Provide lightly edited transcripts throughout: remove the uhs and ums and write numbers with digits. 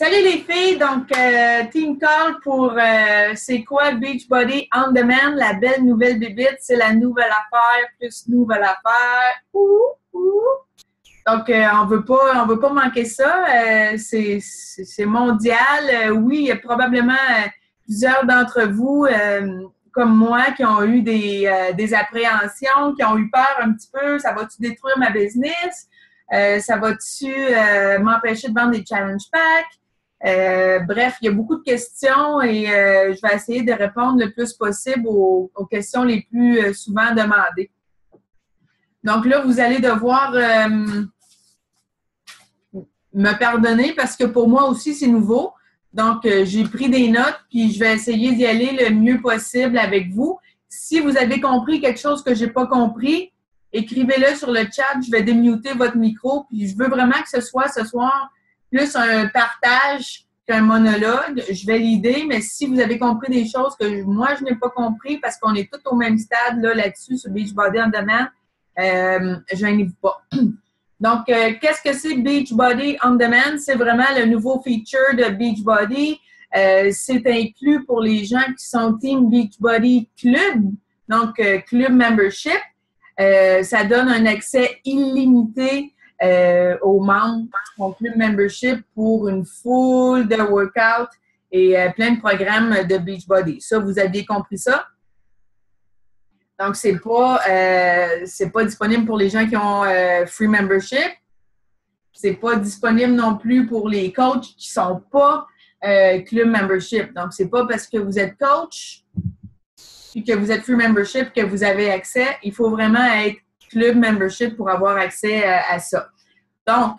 Salut les filles, donc Team Call pour c'est quoi Beachbody On Demand, la belle nouvelle bébite, c'est la nouvelle affaire plus nouvelle affaire. Ouh, ouh. Donc on veut pas manquer ça, c'est mondial. Oui, il y a probablement plusieurs d'entre vous comme moi qui ont eu des appréhensions, qui ont eu peur un petit peu, ça va-tu détruire ma business? Ça va-tu m'empêcher de vendre des challenge packs? Bref, il y a beaucoup de questions et je vais essayer de répondre le plus possible aux questions les plus souvent demandées. Donc là, vous allez devoir me pardonner parce que pour moi aussi, c'est nouveau. Donc, j'ai pris des notes puis je vais essayer d'y aller le mieux possible avec vous. Si vous avez compris quelque chose que je n'ai pas compris, écrivez-le sur le chat. Je vais démuter votre micro puis je veux vraiment que ce soit ce soir plus un partage qu'un monologue. Je vais l'aider, mais si vous avez compris des choses que moi, je n'ai pas compris parce qu'on est tous au même stade là-dessus sur Beachbody On Demand, gênez-vous pas. Donc, qu'est-ce que c'est Beachbody On Demand? C'est vraiment le nouveau feature de Beachbody. C'est inclus pour les gens qui sont Team Beachbody Club, donc Club Membership. Ça donne un accès illimité aux membres de mon Club Membership pour une foule de workouts et plein de programmes de Beachbody. Ça, vous aviez compris ça? Donc, c'est pas disponible pour les gens qui ont free membership. C'est pas disponible non plus pour les coachs qui sont pas club membership. Donc, c'est pas parce que vous êtes coach et que vous êtes free membership que vous avez accès. Il faut vraiment être club membership pour avoir accès à ça. Donc,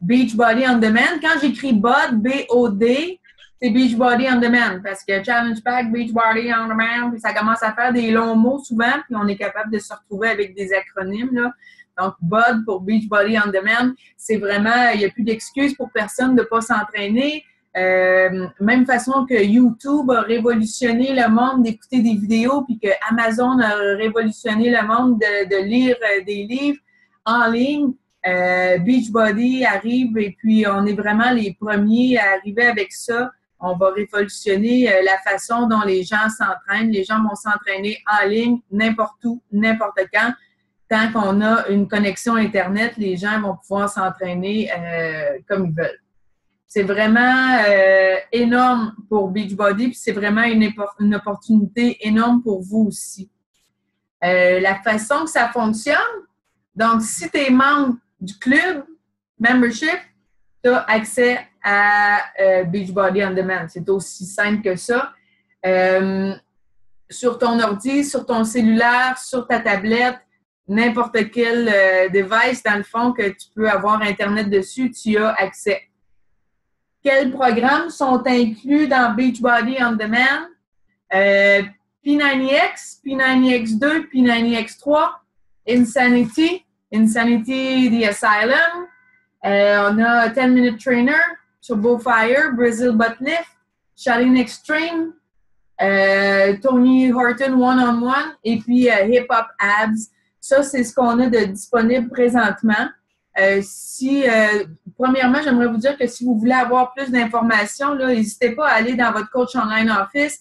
Beachbody On Demand. Quand j'écris BOD, B-O-D, c'est Beachbody On Demand parce que Challenge Pack, Beachbody On Demand, puis ça commence à faire des longs mots souvent, puis on est capable de se retrouver avec des acronymes, là. Donc, BOD pour Beachbody On Demand, c'est vraiment, il n'y a plus d'excuses pour personne de ne pas s'entraîner. Même façon que YouTube a révolutionné le monde d'écouter des vidéos, puis que Amazon a révolutionné le monde de lire des livres en ligne. Beachbody arrive et puis on est vraiment les premiers à arriver avec ça. On va révolutionner la façon dont les gens s'entraînent. Les gens vont s'entraîner en ligne, n'importe où, n'importe quand. Tant qu'on a une connexion Internet, les gens vont pouvoir s'entraîner comme ils veulent. C'est vraiment énorme pour Beachbody, puis c'est vraiment une opportunité énorme pour vous aussi. La façon que ça fonctionne, donc si tu es membre du club membership, tu as accès à Beachbody On Demand. C'est aussi simple que ça. Sur ton ordi, sur ton cellulaire, sur ta tablette, n'importe quel device, dans le fond, que tu peux avoir Internet dessus, tu as accès. Quels programmes sont inclus dans Beachbody On Demand? P90X, P90X2, P90X3, Insanity, The Asylum. On a 10 Minute Trainer, Turbo Fire, Brazil Butt Lift, Shaolin Extreme, Tony Horton One-on-One et puis Hip Hop Abs. Ça, c'est ce qu'on a de disponible présentement. Premièrement, j'aimerais vous dire que si vous voulez avoir plus d'informations, n'hésitez pas à aller dans votre coach online office.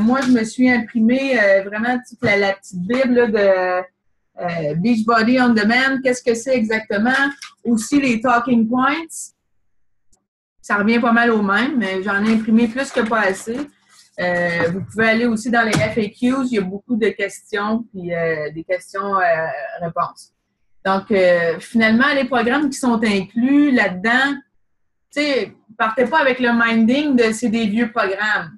Moi, je me suis imprimé vraiment toute la petite bible là, de Beachbody On Demand. Qu'est-ce que c'est exactement? Aussi, les talking points. Ça revient pas mal au même, mais j'en ai imprimé plus que pas assez. Vous pouvez aller aussi dans les FAQs. Il y a beaucoup de questions, puis des questions-réponses. Donc, finalement, les programmes qui sont inclus là-dedans, tu sais, partez pas avec le minding de c'est des vieux programmes.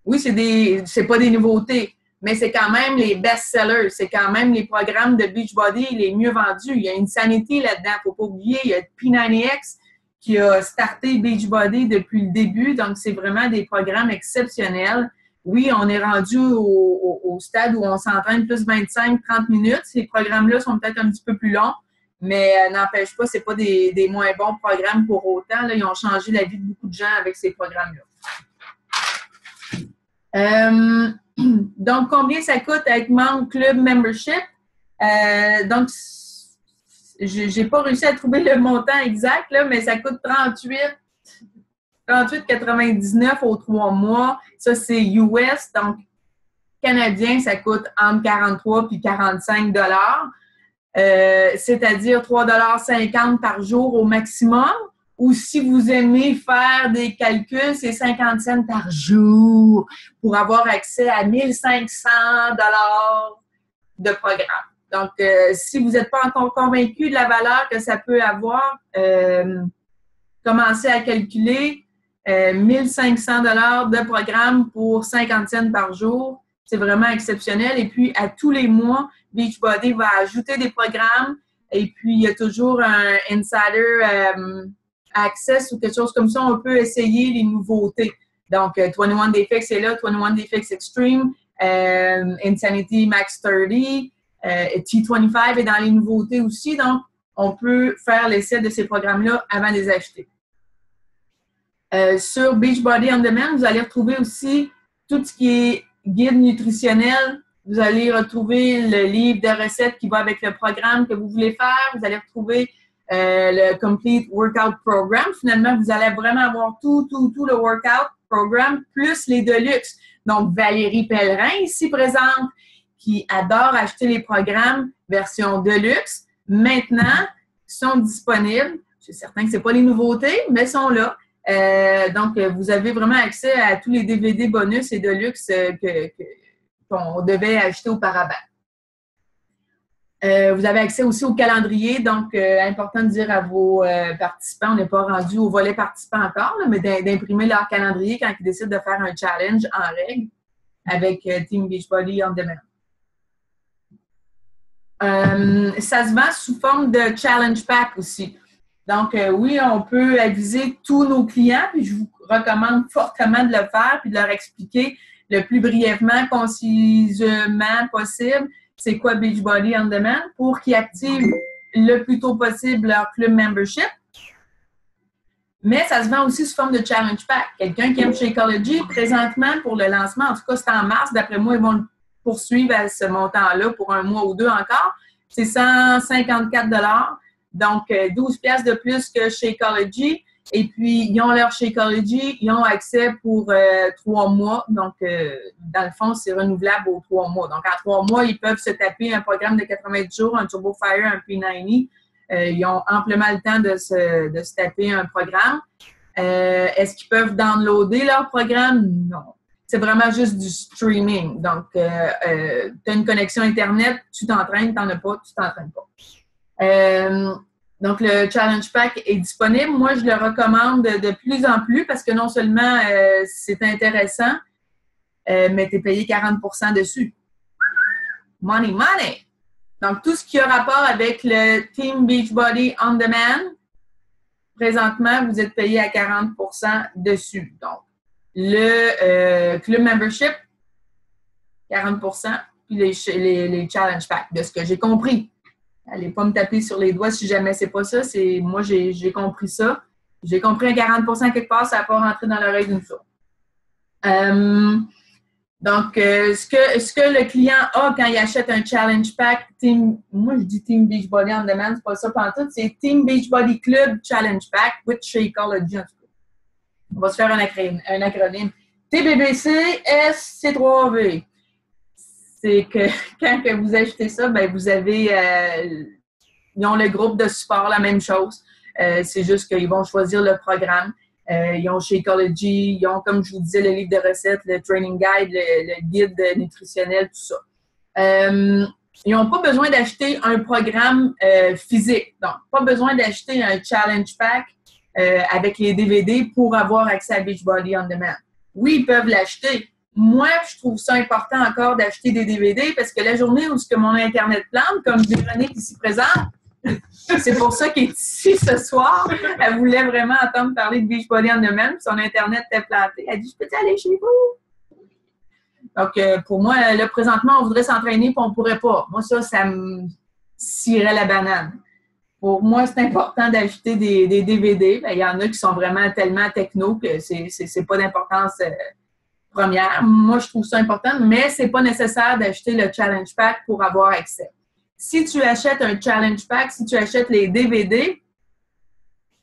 Oui, c'est pas des nouveautés, mais c'est quand même les best-sellers. C'est quand même les programmes de Beachbody les mieux vendus. Il y a Insanity là-dedans, faut pas oublier. Il y a P90X qui a starté Beachbody depuis le début. Donc, c'est vraiment des programmes exceptionnels. Oui, on est rendu au stade où on s'entraîne plus 25-30 minutes. Ces programmes-là sont peut-être un petit peu plus longs, mais n'empêche pas, c'est pas des moins bons programmes pour autant. Là, ils ont changé la vie de beaucoup de gens avec ces programmes-là. Donc, combien ça coûte être membre Club Membership? Donc, j'ai pas réussi à trouver le montant exact, là, mais ça coûte 38 38,99 aux 3 mois. Ça, c'est US. Donc, canadien, ça coûte entre 43 et 45 c'est-à-dire 3,50 par jour au maximum. Ou si vous aimez faire des calculs, c'est 50 cents par jour pour avoir accès à 1500 de programme. Donc, si vous n'êtes pas encore convaincu de la valeur que ça peut avoir, commencez à calculer 1500 de programme pour 50 cents par jour. C'est vraiment exceptionnel. Et puis, à tous les mois, Beachbody va ajouter des programmes. Et puis, il y a toujours un insider access ou quelque chose comme ça. On peut essayer les nouveautés. Donc, 21 Day Fix est là, 21 Day Fix Extreme, Insanity Max 30, T25 est dans les nouveautés aussi. Donc, on peut faire l'essai de ces programmes-là avant de les acheter. Sur Beachbody On Demand, vous allez retrouver aussi tout ce qui est guide nutritionnel. Vous allez retrouver le livre de recettes qui va avec le programme que vous voulez faire. Vous allez retrouver le Complete Workout Program. Finalement, vous allez vraiment avoir tout le workout program plus les Deluxe. Donc, Valérie Pellerin, ici présente, qui adore acheter les programmes version Deluxe, maintenant, sont disponibles. Je suis certain que ce n'est pas les nouveautés, mais sont là. Donc, vous avez vraiment accès à tous les DVD bonus et Deluxe qu'on devait acheter auparavant. Vous avez accès aussi au calendrier, donc important de dire à vos participants, on n'est pas rendu au volet participant encore, là, mais d'imprimer leur calendrier quand ils décident de faire un challenge en règle avec Team Beachbody On Demand. Ça se vend sous forme de challenge pack aussi. Donc, oui, on peut aviser tous nos clients, puis je vous recommande fortement de le faire, puis de leur expliquer le plus brièvement, concisement possible, c'est quoi Beachbody On Demand pour qu'ils activent le plus tôt possible leur club membership. Mais ça se vend aussi sous forme de challenge pack. Quelqu'un qui aime Shakeology, présentement, pour le lancement, en tout cas, c'est en mars, d'après moi, ils vont le poursuivre à ce montant-là pour un mois ou deux encore. C'est 154 $. Donc, 12 piastres de plus que Shakeology. Et puis, ils ont leur Shakeology, ils ont accès pour 3 mois. Donc, dans le fond, c'est renouvelable aux 3 mois. Donc, en 3 mois, ils peuvent se taper un programme de 90 jours, un Turbo Fire, un P90. Ils ont amplement le temps de se taper un programme. Est-ce qu'ils peuvent downloader leur programme? Non. C'est vraiment juste du streaming. Donc, tu as une connexion Internet, tu t'entraînes, tu n'en as pas, tu t'entraînes pas. Donc, le Challenge Pack est disponible. Moi, je le recommande de plus en plus parce que non seulement c'est intéressant, mais tu es payé 40 % dessus. Money, money! Donc, tout ce qui a rapport avec le Team Beachbody On Demand, présentement, vous êtes payé à 40 % dessus. Donc, le Club Membership, 40 %, puis les Challenge Pack, de ce que j'ai compris. Allez pas me taper sur les doigts si jamais c'est pas ça. Moi, j'ai compris ça. J'ai compris un 40 % quelque part, ça n'a pas rentré dans l'oreille d'une sourde. Donc, ce que le client a quand il achète un challenge pack, moi je dis Team Beachbody On Demand, c'est pas ça pantoute, c'est Team Beachbody Club Challenge Pack with Shakeology. On va se faire un acronyme. TBBC SC3V. C'est que quand que vous achetez ça, ben vous avez, ils ont le groupe de support, la même chose. C'est juste qu'ils vont choisir le programme. Ils ont Shakeology, ils ont, comme je vous disais, le livre de recettes, le training guide, le guide nutritionnel, tout ça. Ils n'ont pas besoin d'acheter un programme physique. Donc, pas besoin d'acheter un challenge pack avec les DVD pour avoir accès à Beachbody On Demand. Oui, ils peuvent l'acheter. Moi, je trouve ça important encore d'acheter des DVD parce que la journée où mon Internet plante, comme Véronique ici présente, c'est pour ça qu'elle est ici ce soir. Elle voulait vraiment entendre parler de Beachbody On Demand, puis son Internet était planté. Elle dit, je peux-tu aller chez vous? Donc, pour moi, là, présentement, on voudrait s'entraîner, puis on ne pourrait pas. Moi, ça me cirait la banane. Pour moi, c'est important d'acheter des DVD. Il y en a qui sont vraiment tellement techno que c'est pas d'importance première. Moi, je trouve ça important, mais c'est pas nécessaire d'acheter le Challenge Pack pour avoir accès. Si tu achètes un Challenge Pack, si tu achètes les DVD,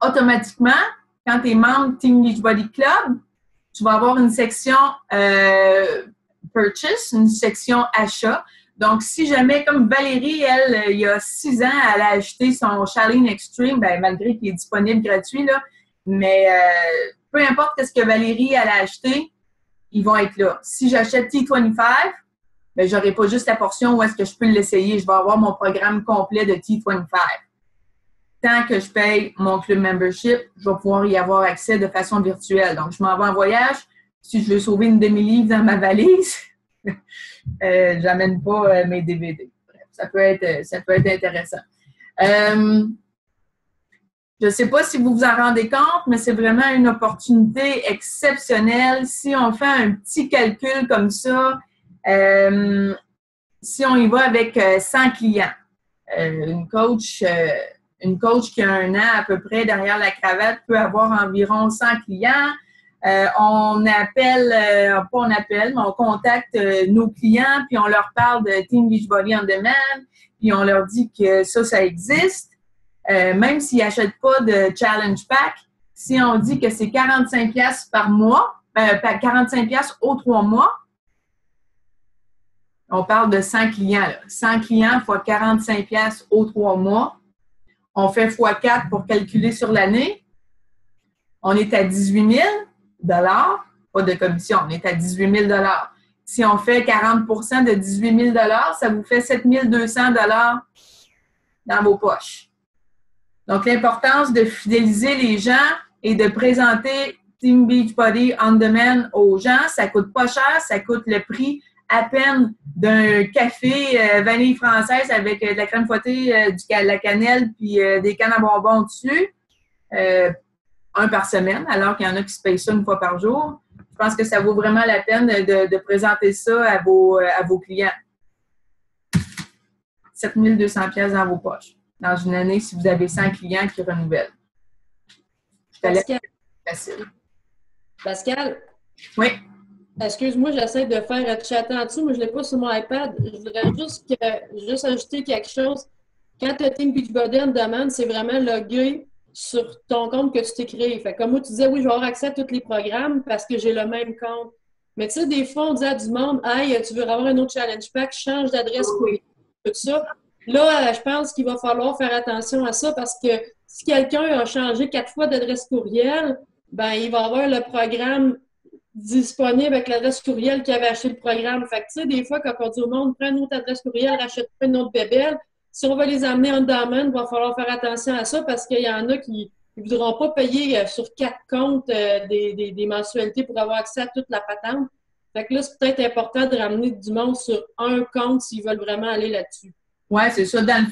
automatiquement, quand tu es membre Team Beachbody Club, tu vas avoir une section purchase, une section achat. Donc, si jamais, comme Valérie, elle, il y a 6 ans, elle a acheté son Shaolin Extreme, ben, malgré qu'il est disponible gratuit, là, mais peu importe ce que Valérie, elle a acheté, ils vont être là. Si j'achète T25, ben, j'aurai pas juste la portion où est-ce que je peux l'essayer. Je vais avoir mon programme complet de T25. Tant que je paye mon club membership, je vais pouvoir y avoir accès de façon virtuelle. Donc, je m'en vais en voyage. Si je veux sauver une demi-livre dans ma valise, j'amène pas mes DVD. Bref, ça peut être intéressant. Je ne sais pas si vous vous en rendez compte, mais c'est vraiment une opportunité exceptionnelle. Si on fait un petit calcul comme ça, si on y va avec 100 clients, une coach qui a 1 an à peu près derrière la cravate peut avoir environ 100 clients. On contacte nos clients, puis on leur parle de Team Beachbody On Demand, puis on leur dit que ça existe. Même s'ils n'achètent pas de Challenge Pack, si on dit que c'est 45$ par mois, 45$ aux 3 mois, on parle de 100 clients. Là. 100 clients fois 45$ aux 3 mois. On fait x4 pour calculer sur l'année. On est à 18 000 $, pas de commission, on est à 18 000 $. Si on fait 40% de 18 000 $, ça vous fait 7 200 $ dans vos poches. Donc, l'importance de fidéliser les gens et de présenter Team Beachbody On Demand aux gens, ça coûte pas cher, ça coûte le prix à peine d'un café vanille française avec de la crème fouettée, de la cannelle puis des cannes à bonbons dessus, un par semaine, alors qu'il y en a qui se payent ça 1 fois par jour. Je pense que ça vaut vraiment la peine de présenter ça à vos clients. 7 200 $ dans vos poches. Dans une année, si vous avez 100 clients qui renouvellent. Pascal? Oui. Excuse-moi, j'essaie de faire chatter en dessous, mais je ne l'ai pas sur mon iPad. Je voudrais juste ajouter quelque chose. Quand tu as Team Beachbody On Demand, c'est vraiment logué sur ton compte que tu t'es créé. Fait comme moi, tu disais, oui, je vais avoir accès à tous les programmes parce que j'ai le même compte. Mais tu sais, des fois, on dit à du monde, hey, tu veux avoir un autre challenge pack, change d'adresse courriel, tout ça. Là, je pense qu'il va falloir faire attention à ça parce que si quelqu'un a changé 4 fois d'adresse courriel, ben il va avoir le programme disponible avec l'adresse courriel qui avait acheté le programme. Fait que, tu sais, des fois, quand on dit au monde, prends une autre adresse courriel, rachète pas une autre bébelle, si on va les amener en domaine, il va falloir faire attention à ça parce qu'il y en a qui ne voudront pas payer sur 4 comptes des mensualités pour avoir accès à toute la patente. Fait que là, c'est peut-être important de ramener du monde sur un compte s'ils veulent vraiment aller là-dessus. Oui, c'est ça. Dans le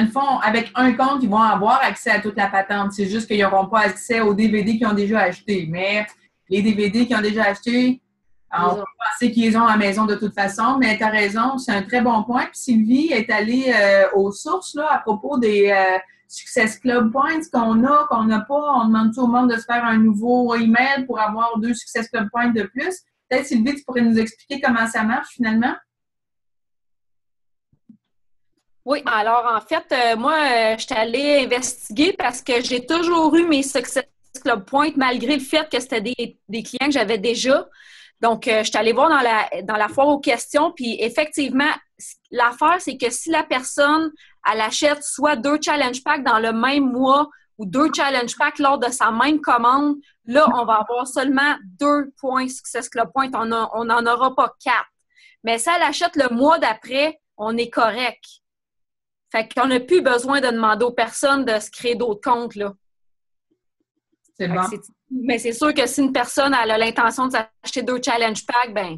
fond, avec un compte, ils vont avoir accès à toute la patente. C'est juste qu'ils n'auront pas accès aux DVD qu'ils ont déjà achetés. Mais les DVD qu'ils ont déjà achetés, on peut penser qu'ils les ont à la maison de toute façon. Mais tu as raison, c'est un très bon point. Puis Sylvie est allée aux sources là, à propos des Success Club Points qu'on n'a pas. On demande tout au monde de se faire un nouveau email pour avoir 2 Success Club Points de plus. Peut-être, Sylvie, tu pourrais nous expliquer comment ça marche finalement? Oui, alors en fait, moi, je suis allée investiguer parce que j'ai toujours eu mes Success Club Points malgré le fait que c'était des clients que j'avais déjà. Donc, je suis allée voir dans la foire aux questions, puis effectivement, l'affaire, c'est que si la personne, elle achète soit 2 challenge packs dans le même mois ou 2 challenge packs lors de sa même commande, là, on va avoir seulement 2 points Success Club Points. On n'en aura pas 4. Mais si elle achète le mois d'après, on est correct. Fait qu'on n'a plus besoin de demander aux personnes de se créer d'autres comptes, là. C'est bon. Mais c'est sûr que si une personne elle a l'intention de s'acheter 2 challenge packs, ben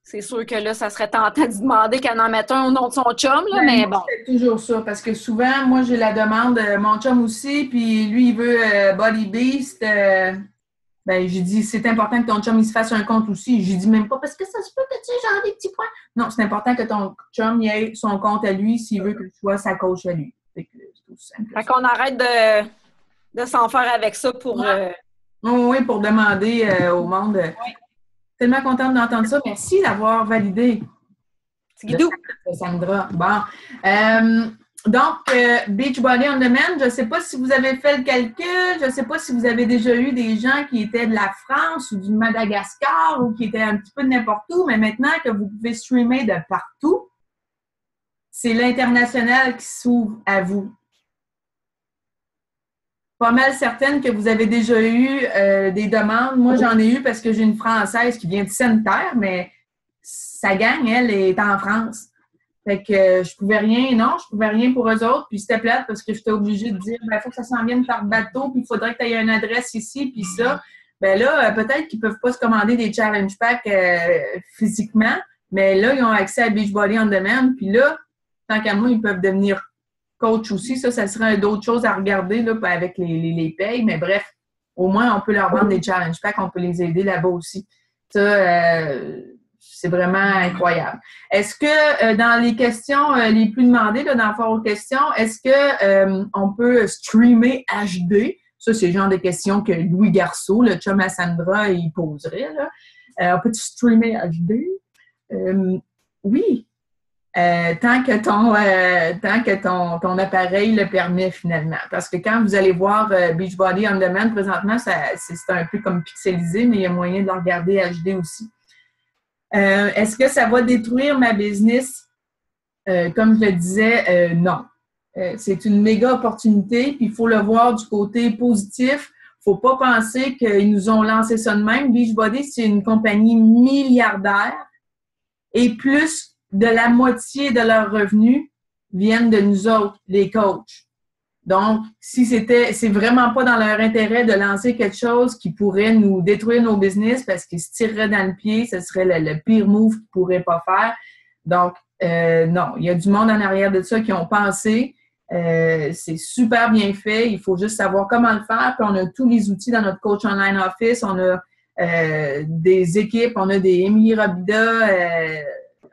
c'est sûr que là, ça serait tentant de demander qu'elle en mette un au nom de son chum, là, mais bon. C'est toujours ça, parce que souvent, moi, j'ai la demande, mon chum aussi, puis lui, il veut Body Beast. Ben, j'ai dit, c'est important que ton chum, il se fasse un compte aussi. J'ai dit même pas, parce que ça se peut que tu aies genre des petits points. Non, c'est important que ton chum, il ait son compte à lui s'il veut que tu sois sa coach à lui. C'est tout simple. Fait qu'on arrête de s'en faire avec ça pour... Oui, pour demander au monde. Oui. Tellement contente d'entendre ça. Merci d'avoir validé. C'est guidou. Sandra. Bon. Donc, Beachbody On Demand, je ne sais pas si vous avez fait le calcul, je ne sais pas si vous avez déjà eu des gens qui étaient de la France ou du Madagascar ou qui étaient un petit peu de n'importe où, mais maintenant que vous pouvez streamer de partout, c'est l'international qui s'ouvre à vous. Pas mal certaine que vous avez déjà eu des demandes. Moi, j'en ai eu parce que j'ai une Française qui vient de Sainte-Terre, mais sa gang, elle, est en France. Fait que je pouvais rien pour eux autres. Puis c'était plate parce que j'étais obligée de dire, il faut que ça s'en vienne par bateau, puis il faudrait que tu aies une adresse ici, puis ça. Ben là, peut-être qu'ils ne peuvent pas se commander des challenge packs physiquement, mais là, ils ont accès à Beachbody On Demand. Puis là, tant qu'à moi, ils peuvent devenir coach aussi. Ça serait d'autres choses à regarder là, avec les payes. Mais bref, au moins, on peut leur vendre des challenge packs, on peut les aider là-bas aussi. Ça, c'est vraiment incroyable. Est-ce que dans les questions les plus demandées, là, dans le fort aux questions, est-ce que on peut streamer HD? Ça, c'est le genre de questions que Louis Garceau, le chum à Sandra, il poserait. Là. On peut-tu streamer HD? Oui. Tant que ton appareil le permet finalement. Parce que quand vous allez voir Beachbody On Demand, présentement, c'est un peu comme pixelisé, mais il y a moyen de le regarder HD aussi. Est-ce que ça va détruire ma business? Comme je le disais, non. C'est une méga opportunité, puis il faut le voir du côté positif. Il ne faut pas penser qu'ils nous ont lancé ça de même. Beachbody, c'est une compagnie milliardaire et plus de la moitié de leurs revenus viennent de nous autres, les coachs. Donc, c'est vraiment pas dans leur intérêt de lancer quelque chose qui pourrait nous détruire nos business parce qu'ils se tireraient dans le pied, ce serait le pire move qu'ils pourraient pas faire. Donc, non, il y a du monde en arrière de ça qui ont pensé. C'est super bien fait. Il faut juste savoir comment le faire. Puis on a tous les outils dans notre Coach Online Office. On a des équipes, on a des Émilie Robida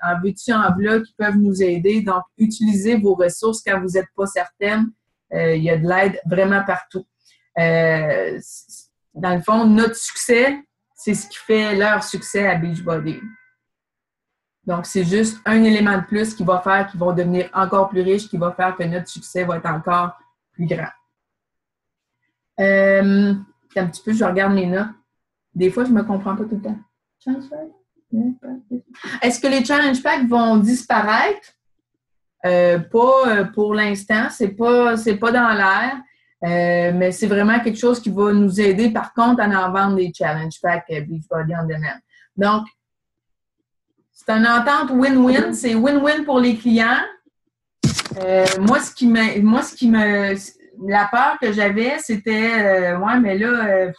en veux-tu, en v'là qui peuvent nous aider. Donc, utilisez vos ressources quand vous n'êtes pas certaine. Il y a de l'aide vraiment partout. Dans le fond, notre succès, c'est ce qui fait leur succès à Beachbody. Donc, c'est juste un élément de plus qui va faire qu'ils vont devenir encore plus riches, qui va faire que notre succès va être encore plus grand. Un petit peu, je regarde mes notes. Des fois, je ne me comprends pas tout le temps. Est-ce que les challenge packs vont disparaître? Pas pour l'instant, c'est pas dans l'air, mais c'est vraiment quelque chose qui va nous aider par contre à en vendre des challenge packs Beachbody On Demand. Donc, c'est une entente win-win, c'est win-win pour les clients. La peur que j'avais, c'était ouais, mais là,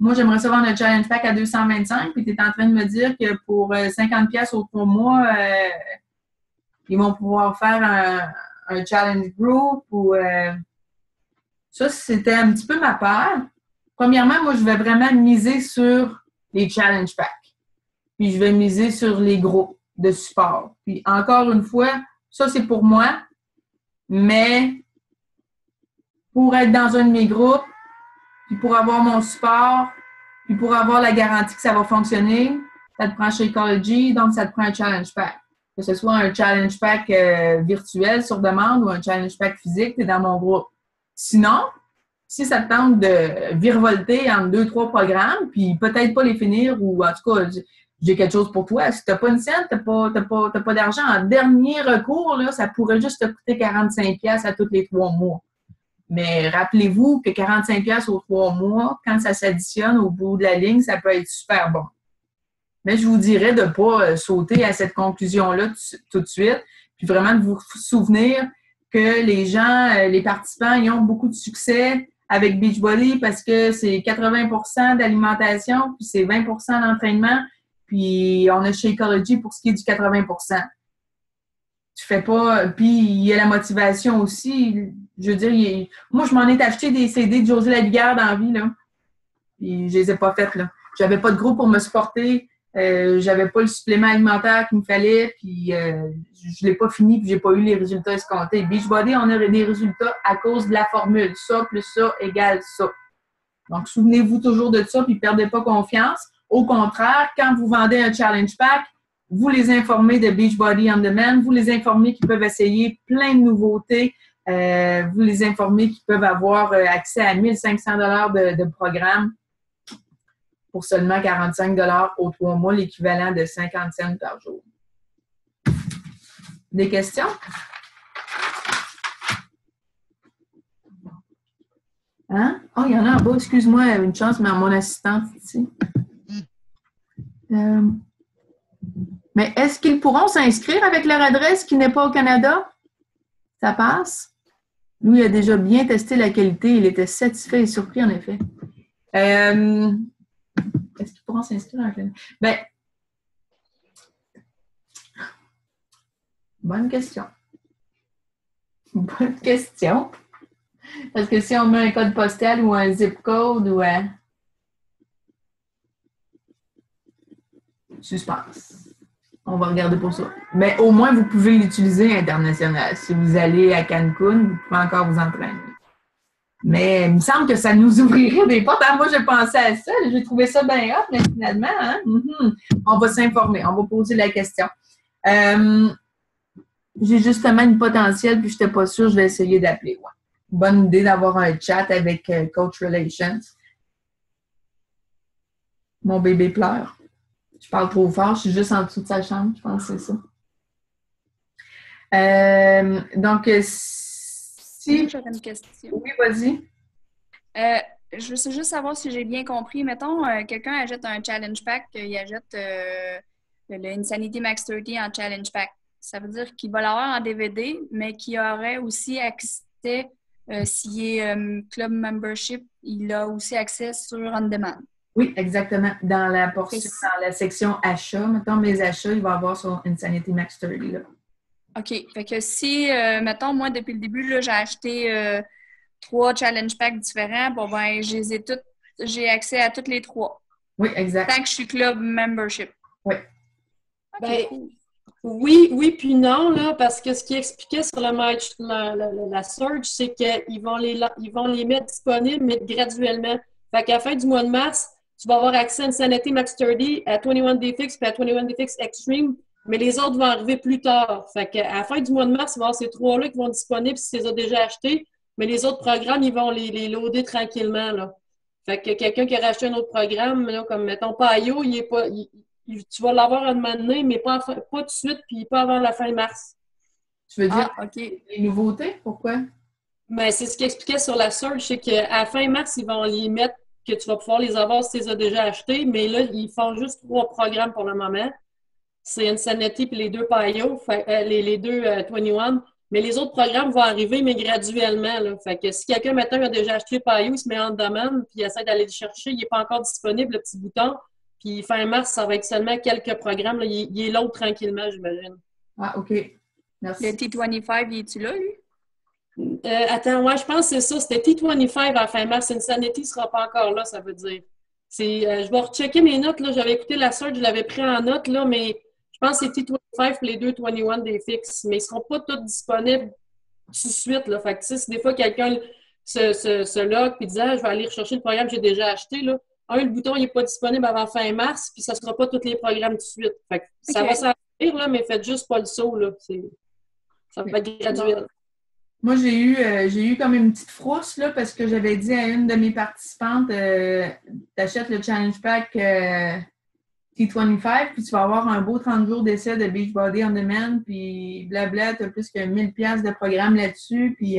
moi j'aimerais ça vendre un challenge pack à 225, puis tu es en train de me dire que pour 50$ au 3 mois, ils vont pouvoir faire un challenge group ou ça, c'était un petit peu ma peur. Premièrement, moi, je vais vraiment miser sur les challenge packs. Puis je vais miser sur les groupes de support. Puis encore une fois, ça, c'est pour moi, mais pour être dans un de mes groupes, puis pour avoir mon support, puis pour avoir la garantie que ça va fonctionner, ça te prend Shakeology, donc ça te prend un challenge pack. Que ce soit un challenge pack virtuel sur demande ou un challenge pack physique, tu es dans mon groupe. Sinon, si ça te tente de virevolter entre 2-3 programmes, puis peut-être pas les finir, ou en tout cas, j'ai quelque chose pour toi. Si tu n'as pas une scène, tu n'as pas d'argent. En dernier recours, là, ça pourrait juste te coûter 45$ à tous les 3 mois. Mais rappelez-vous que 45$ aux 3 mois, quand ça s'additionne au bout de la ligne, ça peut être super bon. Mais je vous dirais de ne pas sauter à cette conclusion-là tout de suite, puis vraiment de vous souvenir que les gens, les participants, ils ont beaucoup de succès avec Beachbody parce que c'est 80% d'alimentation, puis c'est 20% d'entraînement, puis on a Shakeology pour ce qui est du 80%. Tu fais pas... Puis il y a la motivation aussi. Je veux dire, moi, je m'en ai acheté des CD de José Lavigueur dans la vie, là. Puis je les ai pas faites, là. J'avais pas de groupe pour me supporter. J'avais pas le supplément alimentaire qu'il me fallait, puis je l'ai pas fini, puis j'ai pas eu les résultats escomptés. Beachbody, on a des résultats à cause de la formule. Ça plus ça égale ça. Donc, souvenez-vous toujours de ça, puis perdez pas confiance. Au contraire, quand vous vendez un challenge pack, vous les informez de Beachbody On Demand, vous les informez qu'ils peuvent essayer plein de nouveautés, vous les informer qu'ils peuvent avoir accès à 1 500 $ de programme pour seulement 45 $ aux 3 mois, l'équivalent de 50 cents par jour. Des questions? Hein? Oh, il y en a en bas, excuse-moi, une chance, mais mon assistante ici. Mais est-ce qu'ils pourront s'inscrire avec leur adresse qui n'est pas au Canada? Ça passe? Lui, il a déjà bien testé la qualité. Il était satisfait et surpris, en effet. Est-ce qu'ils pourront s'inscrire avec leur... Ben, bonne question. Bonne question. Parce que si on met un code postal ou un zip code ou un... Suspense. On va regarder pour ça. Mais au moins, vous pouvez l'utiliser international. Si vous allez à Cancun, vous pouvez encore vous entraîner. Mais il me semble que ça nous ouvrirait des portes. Moi, j'ai pensé à ça. J'ai trouvé ça bien hot, mais finalement, hein? On va s'informer. On va poser la question. J'ai justement une potentielle, puis je n'étais pas sûre. Je vais essayer d'appeler. Ouais. Bonne idée d'avoir un chat avec Coach Relations. Mon bébé pleure. Je parle trop fort, je suis juste en dessous de sa chambre, je pense que c'est ça. Donc, si... J'aurais une question. Oui, vas-y. Je veux juste savoir si j'ai bien compris. Mettons, quelqu'un achète un challenge pack, il achète le Insanity Max 30 en challenge pack. Ça veut dire qu'il va l'avoir en DVD, mais qu'il aurait aussi accès, s'il est club membership, il a aussi accès sur On Demand. Oui, exactement. Dans la portion, dans la section achats, mettons mes achats, il va avoir son Insanity Max 30 là. OK. Fait que si, mettons, moi, depuis le début, là, j'ai acheté 3 challenge packs différents, bon, ben, j'ai accès à toutes les 3. Oui, exact. Tant que je suis club membership. Oui. Okay, ben, cool. Oui, puis non, là, parce que ce qui expliquait sur la Surge, c'est qu'ils vont les mettre disponibles, mais graduellement. Fait qu'à la fin du mois de mars, tu vas avoir accès à Insanity Max 30, à 21 Day Fix et à 21 Day Fix Extreme, mais les autres vont arriver plus tard. Fait qu'à la fin du mois de mars, il va y avoir ces 3-là qui vont être disponibles si tu les as déjà achetés, mais les autres programmes, ils vont les loader tranquillement, là. Fait que quelqu'un qui a racheté un autre programme, là, comme mettons Payo, tu vas l'avoir un moment donné, mais pas tout de suite, puis pas avant la fin mars. Tu veux dire les nouveautés? Pourquoi? Ben, c'est ce qu'il expliquait sur la Surge, c'est qu'à la fin mars, ils vont les mettre, que tu vas pouvoir les avoir si tu les as déjà achetés, mais là, ils font juste 3 programmes pour le moment. C'est Insanity et les 2 Payo, les 2 21, mais les autres programmes vont arriver, mais graduellement. Là. Fait que si quelqu'un, maintenant, a déjà acheté Payo, il se met en demande, puis il essaie d'aller le chercher, il n'est pas encore disponible, le petit bouton, puis fin mars, ça va être seulement quelques programmes. Là. Il est load tranquillement, j'imagine. Ah, OK. Merci. Le T25, il est-tu là, lui? Attends, ouais, je pense que c'est ça. C'était T25 à la fin mars. Insanity ne sera pas encore là, ça veut dire. Je vais rechecker mes notes. Là. J'avais écouté la Surge, je l'avais pris en note, là, mais je pense que c'est T25 et les 2 21 des fixes. Mais ils ne seront pas tous disponibles tout de suite. Là. Fait que, si des fois, quelqu'un se log et dit je vais aller rechercher le programme que j'ai déjà acheté. Là. Le bouton n'est pas disponible avant fin mars, puis ça ne sera pas tous les programmes tout de suite. Fait que, ça va s'arrêter, là, mais faites juste pas le saut. Là. Ça va être graduel. Moi, j'ai eu comme une petite frousse, là, parce que j'avais dit à une de mes participantes, t'achètes le Challenge Pack T25, puis tu vas avoir un beau 30 jours d'essai de Beachbody On Demand, puis blabla, tu as plus que 1000$ de programme là-dessus, puis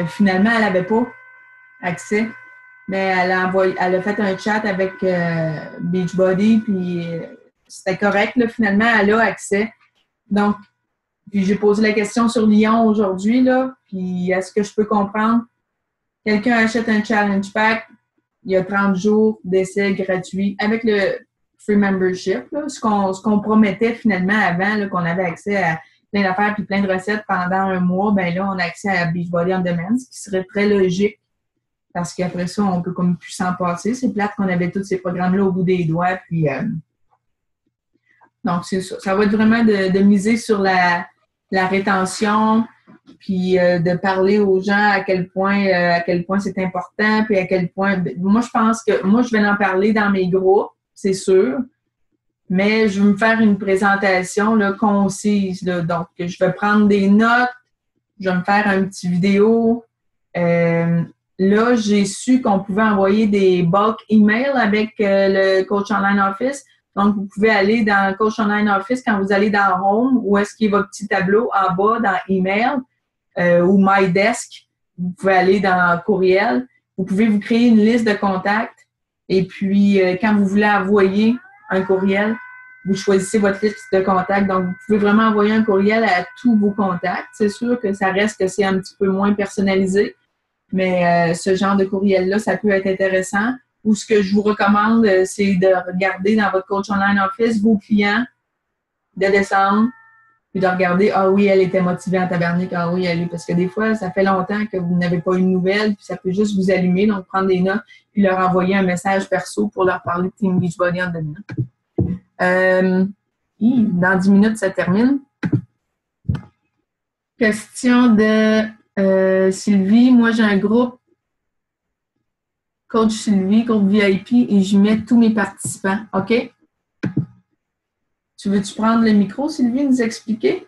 finalement, elle n'avait pas accès. Mais elle a fait un chat avec Beachbody, puis c'était correct, là, finalement, elle a accès. Donc, puis j'ai posé la question sur Lyon aujourd'hui, là, puis est-ce que je peux comprendre? Quelqu'un achète un challenge pack, il y a 30 jours d'essai gratuit avec le free membership, là, ce qu'on promettait finalement avant, là, qu'on avait accès à plein d'affaires puis plein de recettes pendant un mois, ben là, on a accès à Beachbody On Demand, ce qui serait très logique parce qu'après ça, on peut comme plus s'en passer. C'est plate qu'on avait tous ces programmes-là au bout des doigts, puis donc c'est ça. Ça va être vraiment de miser sur la rétention, puis de parler aux gens à quel point c'est important, puis à quel point... Moi, je pense que... Moi, je vais en parler dans mes groupes, c'est sûr, mais je vais me faire une présentation là, concise. Là, donc, je vais prendre des notes, je vais me faire un petit vidéo. Là, j'ai su qu'on pouvait envoyer des bulk emails avec le Coach Online Office. Donc, vous pouvez aller dans Coach Online Office quand vous allez dans Home, où est-ce qu'il y a votre petit tableau en bas dans Email ou My Desk. Vous pouvez aller dans Courriel. Vous pouvez vous créer une liste de contacts. Et puis, quand vous voulez envoyer un courriel, vous choisissez votre liste de contacts. Donc, vous pouvez vraiment envoyer un courriel à tous vos contacts. C'est sûr que ça reste que c'est un petit peu moins personnalisé. Mais ce genre de courriel-là, ça peut être intéressant. Ou ce que je vous recommande, c'est de regarder dans votre Coach Online Office vos clients, de descendre, puis de regarder, ah oui, elle était motivée en tabarnak, ah oui, elle est. Parce que des fois, ça fait longtemps que vous n'avez pas eu de nouvelles, puis ça peut juste vous allumer, donc prendre des notes, puis leur envoyer un message perso pour leur parler de Team Beachbody en demain. Dans 10 minutes, ça termine. Question de Sylvie. Moi, j'ai un groupe Coach Sylvie, groupe VIP, et j'y mets tous mes participants. OK? Tu veux-tu prendre le micro, Sylvie, nous expliquer?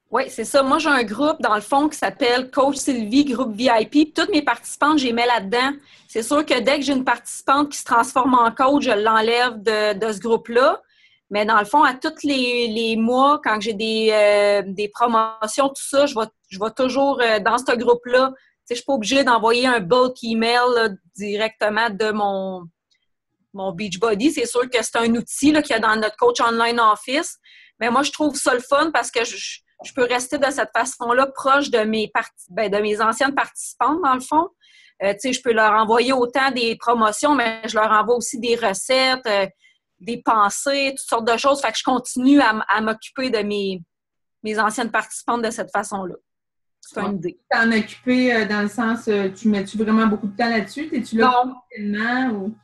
Oui, c'est ça. Moi, j'ai un groupe, dans le fond, qui s'appelle Coach Sylvie, groupe VIP. Toutes mes participantes, je les mets là-dedans. C'est sûr que dès que j'ai une participante qui se transforme en coach, je l'enlève de ce groupe-là. Mais dans le fond, à tous les mois, quand j'ai des promotions, tout ça, je vais toujours dans ce groupe-là. Tu sais, je suis pas obligée d'envoyer un bulk email là, directement de mon Beachbody. C'est sûr que c'est un outil là, qu'il y a dans notre Coach Online Office. Mais moi, je trouve ça le fun parce que je peux rester de cette façon-là proche de de mes anciennes participantes, dans le fond. Tu sais, je peux leur envoyer autant des promotions, mais je leur envoie aussi des recettes, des pensées, toutes sortes de choses. Fait que je continue à m'occuper de mes anciennes participantes de cette façon-là. C'est une idée. T'en occuper dans le sens, tu mets-tu vraiment beaucoup de temps là-dessus? T'es-tu là quotidiennement ou?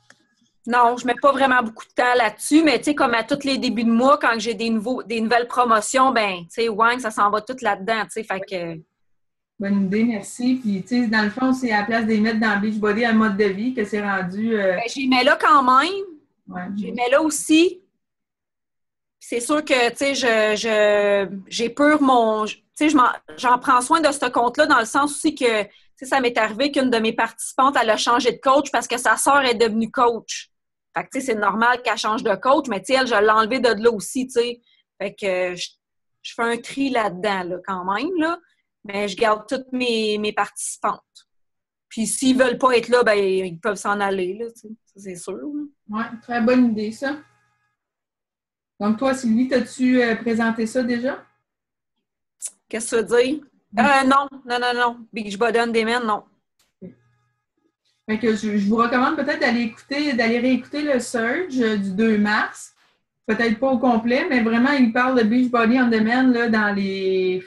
Non, je mets pas vraiment beaucoup de temps là-dessus, mais tu sais, comme à tous les débuts de mois, quand j'ai des nouvelles promotions, ben, tu sais, ouais, ça s'en va tout là-dedans, tu sais, fait que... Bonne idée, merci. Puis, tu sais, dans le fond, c'est à la place de mettre dans Beachbody un mode de vie que c'est rendu... Ben, j'y mets là quand même. Ouais. J'y mets là aussi. C'est sûr que, tu sais, j'ai peur tu sais, j'en prends soin de ce compte-là dans le sens aussi que, tu sais, ça m'est arrivé qu'une de mes participantes, elle a changé de coach parce que sa sœur est devenue coach. Fait que, tu sais, c'est normal qu'elle change de coach, mais, tu sais, elle, je l'ai enlevée de là aussi, tu sais. Fait que je fais un tri là-dedans, là, quand même, là. Mais je garde toutes mes participantes. Puis s'ils veulent pas être là, ben ils peuvent s'en aller, là, tu sais. Ça, c'est sûr. Oui, très bonne idée, ça. Donc, toi, Sylvie, t'as-tu présenté ça déjà? Qu'est-ce que tu veux dire? Non. Beachbody on Demand, non. Fait que je vous recommande peut-être d'aller réécouter le Surge du 2 mars. Peut-être pas au complet, mais vraiment, il parle de Beachbody on Demand là, dans les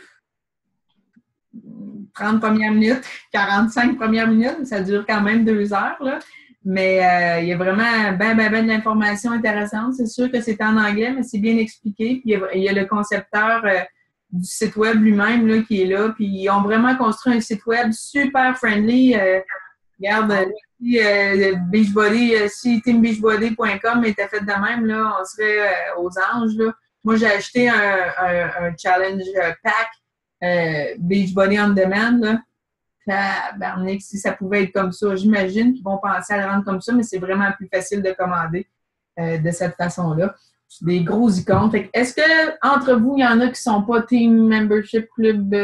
30 premières minutes, 45 premières minutes. Ça dure quand même 2 heures, là. Mais il y a vraiment ben de l'information intéressante. C'est sûr que c'est en anglais, mais c'est bien expliqué. Puis il y a le concepteur du site web lui-même là, qui est là. Puis ils ont vraiment construit un site web super friendly. Regarde, Beachbody, si teambeachbody.com était fait de même, là, on serait aux anges. Là. Moi, j'ai acheté un challenge pack Beachbody on Demand. Là. Tabarnak, si ça pouvait être comme ça, j'imagine qu'ils vont penser à le rendre comme ça, mais c'est vraiment plus facile de commander de cette façon-là. C'est des gros icônes. Est-ce que entre vous, il y en a qui ne sont pas Team Membership Club?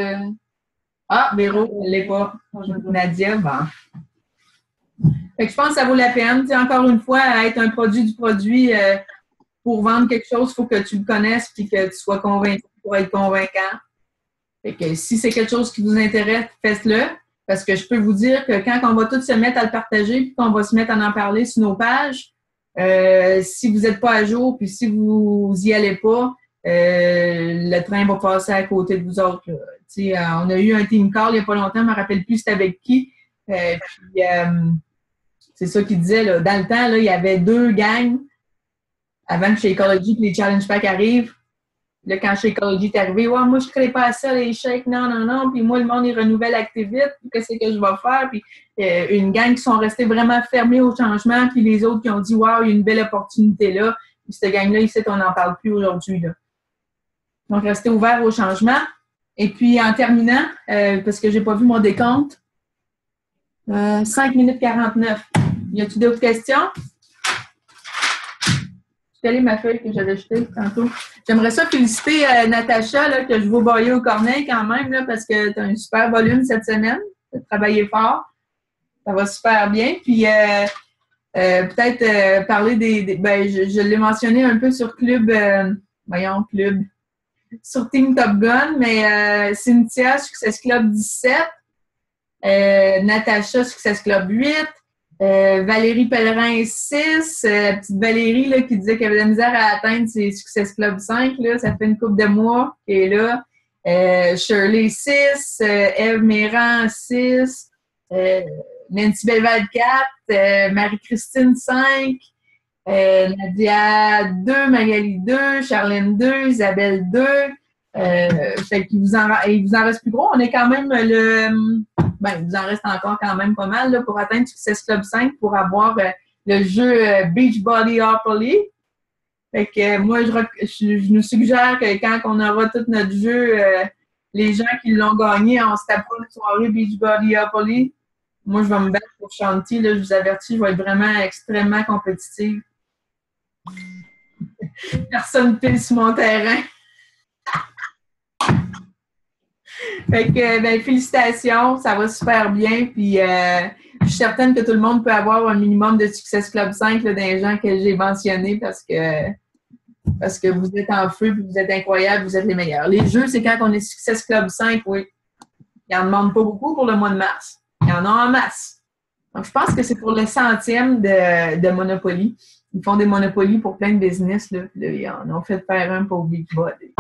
Ah, Véro, elle l'est pas. Nadia, bon. Fait que je pense que ça vaut la peine. T'sais, encore une fois, à être un produit du produit, pour vendre quelque chose, il faut que tu le connaisses et que tu sois convaincu pour être convaincant. Fait que si c'est quelque chose qui vous intéresse, faites-le. Parce que je peux vous dire que quand on va tous se mettre à le partager puis qu'on va se mettre à en parler sur nos pages, si vous n'êtes pas à jour puis si vous y allez pas, le train va passer à côté de vous autres. On a eu un team call il n'y a pas longtemps, je ne me rappelle plus c'était avec qui. Puis c'est ça qu'il disait. Là, dans le temps, là, il y avait 2 gangs avant que chez Ecology les Challenge Pack arrivent. Là, quand Shakeology est arrivé, ouais, moi, je ne crée pas à ça, les shakes, non. Puis moi, le monde, il renouvelle assez vite. Puis qu'est-ce que je vais faire? Puis une gang qui sont restés vraiment fermés au changement. Puis les autres qui ont dit, waouh, il y a une belle opportunité là. Puis cette gang-là, ici, on n'en parle plus aujourd'hui. Là. Donc, restez ouverts au changement. Et puis, en terminant, parce que je n'ai pas vu mon décompte, 5 minutes 49. Y a-t-il d'autres questions? Quelle est ma feuille que j'avais jetée tantôt? J'aimerais ça féliciter Natacha, là, que je vais bailler au corneille quand même, là, parce que tu as un super volume cette semaine. Tu as travaillé fort. Ça va super bien. Puis, peut-être parler ben, je l'ai mentionné un peu sur Club, sur Team Top Gun, mais Cynthia, Success Club 17, Natacha, Success Club 8, Valérie Pellerin 6, petite Valérie là, qui disait qu'elle avait de la misère à atteindre ses Success Club 5, là, ça fait une couple de mois qu'elle est là. Shirley 6, Eve Méran 6, Nancy Belval 4, Marie-Christine 5, Nadia 2, Magali 2, Charlène 2, Isabelle 2. Fait qu'il vous en reste plus gros. On est quand même il vous en reste encore quand même pas mal là, pour atteindre Success Club 5 pour avoir le jeu Beachbody Opoly. Fait que moi, je nous suggère que quand on aura tout notre jeu, les gens qui l'ont gagné, on se tapera une soirée Beachbody Opoly. Moi, je vais me battre pour Shanti. Là, je vous avertis, je vais être vraiment extrêmement compétitive. Personne pile sur mon terrain. Fait que, félicitations, ça va super bien. Puis, je suis certaine que tout le monde peut avoir un minimum de Success Club 5 là, des gens que j'ai mentionnés parce que vous êtes en feu, puis vous êtes incroyables, vous êtes les meilleurs. Les jeux, c'est quand on est Success Club 5, oui. Ils n'en demandent pas beaucoup pour le mois de mars. Il y en a en masse. Donc, je pense que c'est pour le 100e de Monopoly. Ils font des Monopoly pour plein de business. Là. Ils en ont fait faire un pour Beachbody.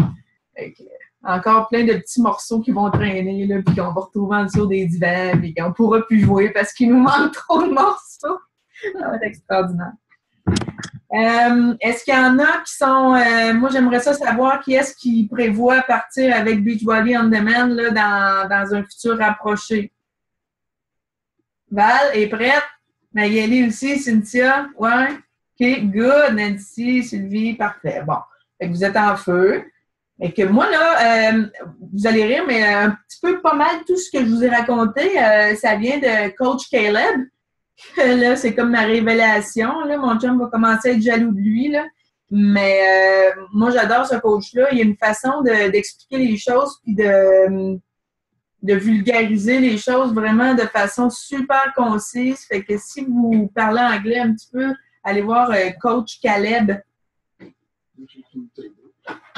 Encore plein de petits morceaux qui vont traîner, là, puis qu'on va retrouver en dessous des divans, puis qu'on ne pourra plus jouer parce qu'il nous manque trop de morceaux. Ça va être extraordinaire. Est-ce qu'il y en a qui sont... moi, j'aimerais ça savoir qui est-ce qui prévoit partir avec Beachbody On Demand là, dans un futur rapproché. Val est prête. Magali aussi, Cynthia. Ouais. OK, good. Nancy, Sylvie, parfait. Bon. Fait que vous êtes en feu. Et que moi, là, vous allez rire, mais un petit peu pas mal tout ce que je vous ai raconté, ça vient de Coach Caleb. Là, c'est comme ma révélation. Là. Mon chum va commencer à être jaloux de lui. Là. Mais moi, j'adore ce coach-là. Il y a une façon d'expliquer les choses puis de vulgariser les choses vraiment de façon super concise. Fait que si vous parlez anglais un petit peu, allez voir Coach Caleb.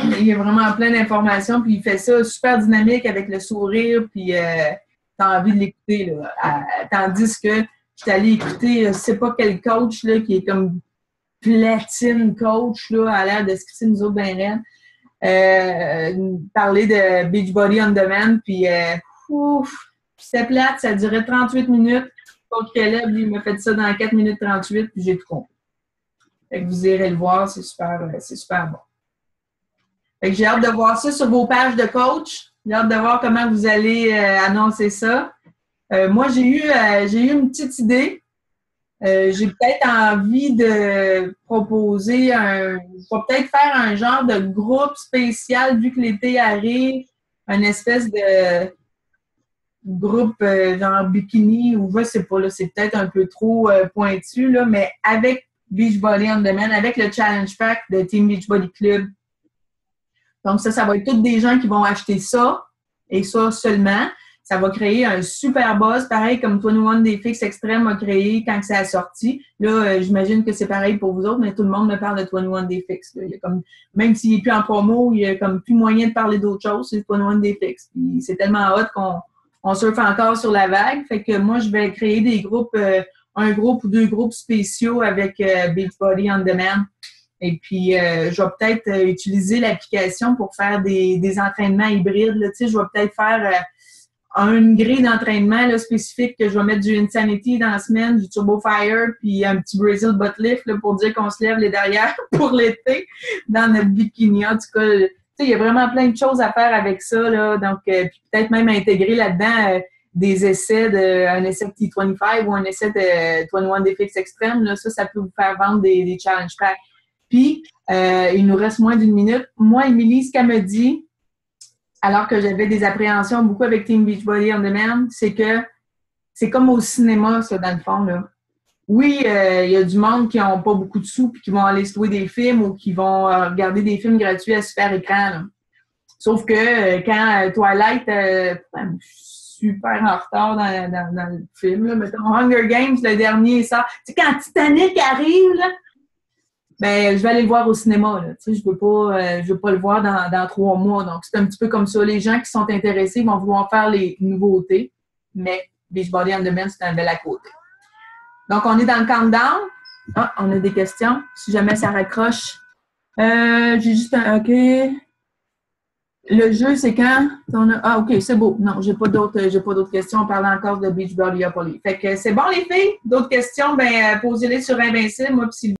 Il y a vraiment plein d'informations, puis il fait ça super dynamique avec le sourire, puis t'as envie de l'écouter. Là. Tandis que je suis allée écouter, je sais pas quel coach là, qui est comme platine coach, là, à l'air de ce que nous autres ben parler de Beachbody On Demand, puis c'était plate, ça durait 38 minutes. Coach Caleb, lui, il m'a fait ça dans 4 minutes 38, puis j'ai tout compris. Fait que vous irez le voir, c'est super bon. Fait que j'ai hâte de voir ça sur vos pages de coach. J'ai hâte de voir comment vous allez annoncer ça. Moi, j'ai eu une petite idée. J'ai peut-être envie de proposer je vais peut-être faire un genre de groupe spécial vu que l'été arrive, une espèce de groupe genre bikini ou je sais pas, là, c'est peut-être un peu trop pointu, là, mais avec Beachbody On Demand, avec le Challenge Pack de Team Beachbody Club. Donc ça va être tous des gens qui vont acheter ça et ça seulement. Ça va créer un super buzz, pareil comme 21 Day Fix Extreme a créé quand ça a sorti. Là, j'imagine que c'est pareil pour vous autres, mais tout le monde me parle de 21 Day Fix. Là. Il y a comme, même s'il n'est plus en promo, il y a comme plus moyen de parler d'autre chose, c'est 21 Day Fix. Puis c'est tellement hot qu'on surfe encore sur la vague. Fait que moi, je vais créer des groupes, un groupe ou 2 groupes spéciaux avec Beachbody On Demand. Et puis, je vais peut-être utiliser l'application pour faire des entraînements hybrides. Là. Tu sais, je vais peut-être faire une grille d'entraînement là, spécifique que je vais mettre du Insanity dans la semaine, du Turbo Fire, puis un petit Brazil Butt Lift là, pour dire qu'on se lève les derrière pour l'été dans notre bikini. En tout cas, tu sais, il y a vraiment plein de choses à faire avec ça. Là, donc, puis peut-être même intégrer là-dedans des essais un essai de T25 ou un essai de 21 Day Fix Extreme. Là, ça peut vous faire vendre des challenge packs. Puis, il nous reste moins d'une minute. Moi, Émilie, ce qu'elle me dit, alors que j'avais des appréhensions beaucoup avec Team Beachbody On Demand, c'est que c'est comme au cinéma, ça, dans le fond, là. Oui, il y a du monde qui n'ont pas beaucoup de sous puis qui vont aller se louer des films ou qui vont regarder des films gratuits à super écran, là. Sauf que quand Twilight, je suis super en retard dans le film, là, mettons Hunger Games, le dernier, ça. Tu sais, quand Titanic arrive, là, ben, je vais aller le voir au cinéma, là. Tu sais, je veux pas le voir dans 3 mois. Donc, c'est un petit peu comme ça. Les gens qui sont intéressés vont vouloir faire les nouveautés, mais Beachbody On Demand, c'est un bel à côté. Donc, on est dans le countdown. Ah, on a des questions. Si jamais ça raccroche. J'ai juste un... OK. Le jeu, c'est quand? Ah, OK, c'est beau. Non, j'ai pas d'autres questions. On parle encore de Beachbody Up. Fait que c'est bon, les filles? D'autres questions? Ben, posez-les sur Invincible. Moi, puis